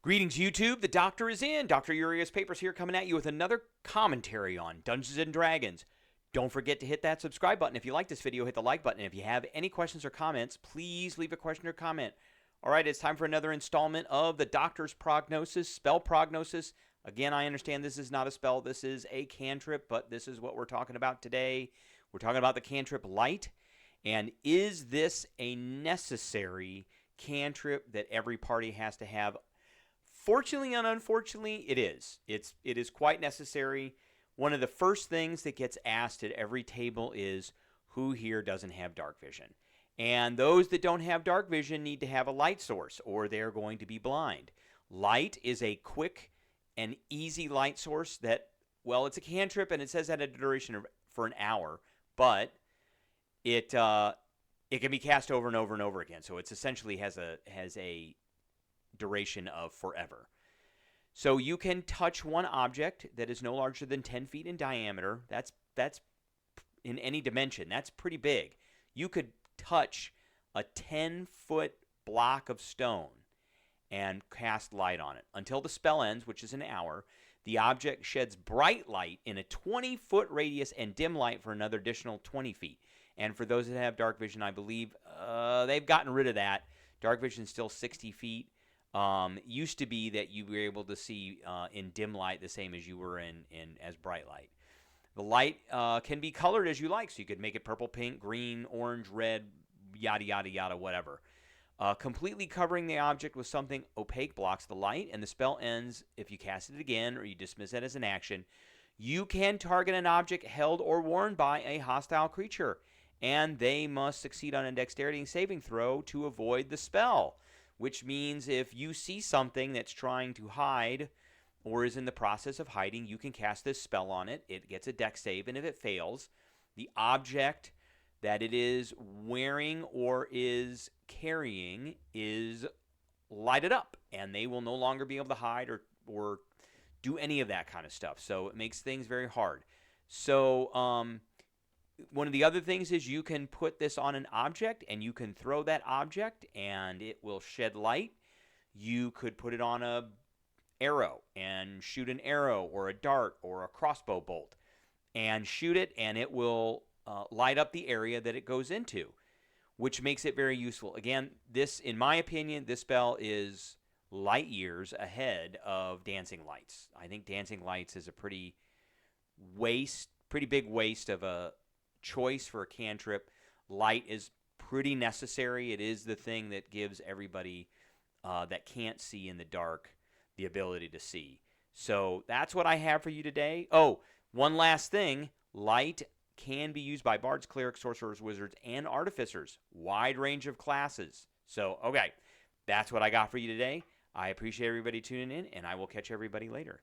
Greetings, YouTube. The Doctor is in. Dr. Urias Papers here coming at you with another commentary on Dungeons & Dragons. Don't forget to hit that subscribe button. If you like this video, hit the like button. If you have any questions or comments, please leave a question or comment. All right, it's time for another installment of the Doctor's Prognosis, Spell Prognosis. Again, I understand this is not a spell. This is a cantrip, but this is what we're talking about today. We're talking about the cantrip Light. And is this a necessary cantrip that every party has to have? Fortunately and unfortunately, it is. It is quite necessary. One of the first things that gets asked at every table is, who here doesn't have dark vision? And those that don't have dark vision need to have a light source, or they're going to be blind. Light is a quick and easy light source that, well, it's a cantrip, and it says that a duration for an hour, but it can be cast over and over and over again. So it essentially has a duration of forever. So you can touch one object that is no larger than 10 feet in diameter. That's in any dimension. That's pretty big. You could touch a 10-foot block of stone and cast light on it. Until the spell ends, which is an hour, the object sheds bright light in a 20-foot radius and dim light for another additional 20 feet. And for those that have dark vision, I believe they've gotten rid of that. Dark vision is still 60 feet. Used to be that you were able to see in dim light the same as you were in as bright light. The light can be colored as you like, so you could make it purple, pink, green, orange, red, yada, yada, yada, whatever. Completely covering the object with something opaque blocks the light, and the spell ends if you cast it again or you dismiss it as an action. You can target an object held or worn by a hostile creature, and they must succeed on a dexterity saving throw to avoid the spell. Which means if you see something that's trying to hide or is in the process of hiding, you can cast this spell on it. It gets a dex save, and if it fails, the object that it is wearing or is carrying is lighted up, and they will no longer be able to hide or do any of that kind of stuff. So it makes things very hard. So one of the other things is you can put this on an object and you can throw that object and it will shed light. You could put it on a arrow and shoot an arrow or a dart or a crossbow bolt and shoot it, and it will light up the area that it goes into, which makes it very useful. Again, this, in my opinion, this spell is light years ahead of Dancing Lights. I think Dancing Lights is a pretty big waste of a choice for a cantrip. Light is pretty necessary. It is the thing that gives everybody that can't see in the dark the ability to see. So that's what I have for you today. Oh, one last thing. Light can be used by bards, clerics, sorcerers, wizards, and artificers. Wide range of classes. So, okay, that's what I got for you today. I appreciate everybody tuning in, and I will catch everybody later.